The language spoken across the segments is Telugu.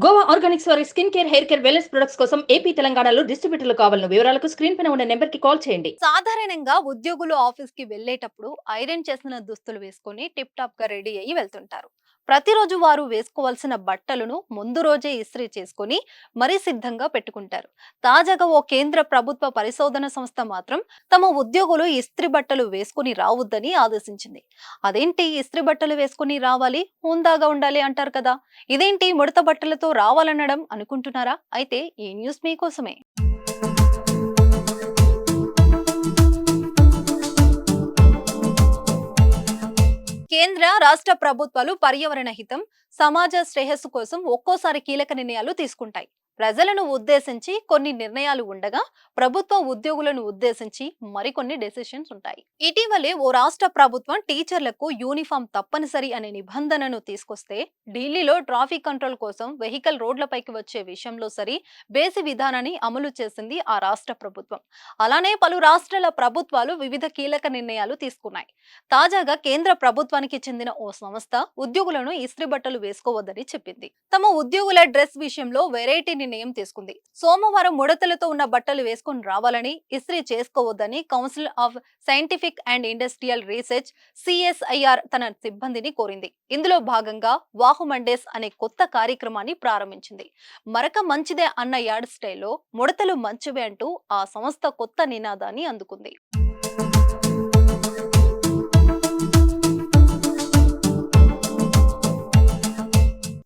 గోవా ఆర్గానిక్స్ వారి skin care, hair care, wellness products కోసం ఏపీ, తెలంగాణలో డిస్ట్రిబ్యూటర్లు కావాలను వివరాలకు స్క్రీన్ పైన ఉన్న నెంబర్ కి కాల్ చేయండి. సాధారణంగా ఉద్యోగులు ఆఫీస్ కి వెళ్లేటప్పుడు ఐరన్ చేసిన దుస్తులు వేసుకొని టిప్ టాప్ గా రెడీ అయ్యి వెళ్తుంటారు. ప్రతిరోజు వారు వేసుకోవాల్సిన బట్టలను ముందు రోజే ఇస్త్రీ చేసుకొని మరీ సిద్ధంగా పెట్టుకుంటారు. తాజాగా ఓ కేంద్ర ప్రభుత్వ పరిశోధన సంస్థ మాత్రం తమ ఉద్యోగులు ఇస్త్రీ బట్టలు వేసుకుని రావద్దని ఆదేశించింది. అదేంటి ఇస్త్రీ బట్టలు వేసుకుని రావాలి, హుందాగా ఉండాలి అంటారు కదా, ఇదేంటి ముడత బట్టలతో రావాలనడం అనుకుంటున్నారా? అయితే ఈ న్యూస్ మీకోసమే. కేంద్ర రాష్ట్ర ప్రభుత్వాలు పర్యావరణ హితం, సమాజ శ్రేయస్సు కోసం ఒక్కోసారి కీలక నిర్ణయాలు తీసుకుంటాయి. ప్రజలను ఉద్దేశించి కొన్ని నిర్ణయాలు ఉండగా, ప్రభుత్వ ఉద్యోగులను ఉద్దేశించి మరికొన్ని డెసిషన్స్ ఉంటాయి. ఇటీవలే ఓ రాష్ట్ర ప్రభుత్వం టీచర్లకు యూనిఫామ్ తప్పనిసరి అనే నిబంధనను తీసుకొస్తే, ఢిల్లీలో ట్రాఫిక్ కంట్రోల్ కోసం వెహికల్ రోడ్లపైకి వచ్చే విషయంలో సరి బేసి విధానాన్ని అమలు చేసింది ఆ రాష్ట్ర ప్రభుత్వం. అలానే పలు రాష్ట్రాల ప్రభుత్వాలు వివిధ కీలక నిర్ణయాలు తీసుకున్నాయి. తాజాగా కేంద్ర ప్రభుత్వానికి చెందిన ఓ సంస్థ ఉద్యోగులను ఇస్త్రీ బట్టలు వేసుకోవద్దని చెప్పింది. తమ ఉద్యోగుల డ్రెస్ విషయంలో వెరైటీ నిర్ణయం తీసుకుంది. సోమవారం ముడతలతో ఉన్న బట్టలు వేసుకుని రావాలని, ఇస్త్రీ చేసుకోవద్దని Council of Scientific and Industrial Research CSIR తన సిబ్బందిని కోరింది. ఇందులో భాగంగా వాహు మండేస్ అనే కొత్త కార్యక్రమాన్ని ప్రారంభించింది. మరక మంచిదే అన్న యార్డ్ స్టైల్లో ముడతలు మంచివే అంటూ ఆ సంస్థ కొత్త నినాదాన్ని అందుకుంది.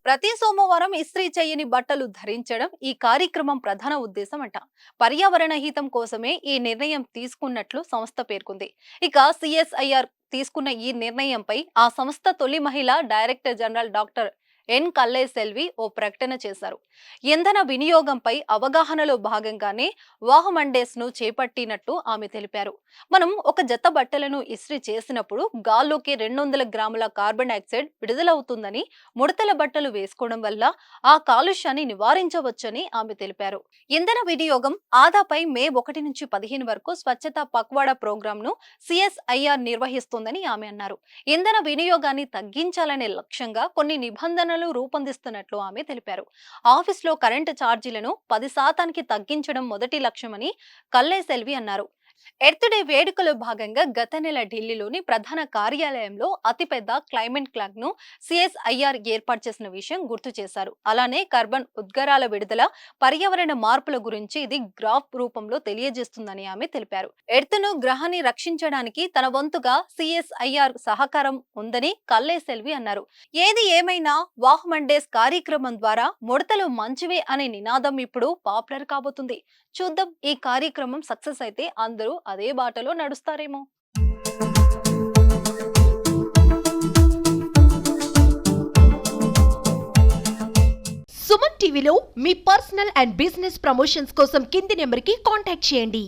ప్రతి సోమవారం ఇస్త్రీ చేయని బట్టలు ధరించడం ఈ కార్యక్రమం ప్రధాన ఉద్దేశం అంట. పర్యావరణ హితం కోసమే ఈ నిర్ణయం తీసుకున్నట్లు సంస్థ పేర్కొంది. ఇక సిఎస్ఐఆర్ తీసుకున్న ఈ నిర్ణయంపై ఆ సంస్థ తొలి మహిళా director general doctor N Kalai Selvi ఓ ప్రకటన చేశారు. ఇంధన వినియోగంపై అవగాహనలో భాగంగానే వాహమండేస్ ను చేపట్టినట్టు ఆమె తెలిపారు. మనం ఒక జత బట్టలను ఇస్త్రీ చేసినప్పుడు గాల్లోకి 200 గ్రాముల కార్బన్ డైఆక్సైడ్ విడుదలవుతుందని, ముడతల బట్టలు వేసుకోవడం వల్ల ఆ కాలుష్యాన్ని నివారించవచ్చని ఆమె తెలిపారు. ఇంధన వినియోగం ఆదాపై మే 1 నుంచి 15 వరకు స్వచ్ఛత పక్వాడా ప్రోగ్రామ్ ను సిఎస్ఐఆర్ నిర్వహిస్తోందని ఆమె అన్నారు. ఇంధన వినియోగాన్ని తగ్గించాలనే లక్ష్యంగా కొన్ని నిబంధనలు రూపొందిస్తున్నట్లు ఆమె తెలిపారు. ఆఫీస్లో కరెంటు ఛార్జీలను 10% తగ్గించడం మొదటి లక్ష్యమని కల్లై సెల్వి అన్నారు. ఎర్త్ డే వేడుకలో భాగంగా గత నెల ఢిల్లీలోని ప్రధాన కార్యాలయంలో అతిపెద్ద క్లైమేట్ క్లాక్ ను సిఎస్ఐఆర్ ఏర్పాటు చేసిన విషయం గుర్తు చేశారు. అలానే కార్బన్ ఉద్గారాల విడుదల, పర్యావరణ మార్పుల గురించి ఇది గ్రాఫ్ రూపంలో తెలియజేస్తుందని ఆమె తెలిపారు. ఎర్త్ ను గ్రహాన్ని రక్షించడానికి తన వంతుగా సిఎస్ఐఆర్ సహకారం ఉందని కల్లై సెల్వి అన్నారు. ఏది ఏమైనా వాహ్ మండేస్ కార్యక్రమం ద్వారా ముడతలు మంచివే అనే నినాదం ఇప్పుడు పాపులర్ కాబోతుంది. చూద్దాం, ఈ కార్యక్రమం సక్సెస్ అయితే అందరూ అదే బాటలో నడుస్తారేమో. సుమన్ టీవీలో మీ పర్సనల్ అండ్ బిజినెస్ ప్రమోషన్స్ కోసం కింది నెంబర్కి కాంటాక్ట్ చేయండి.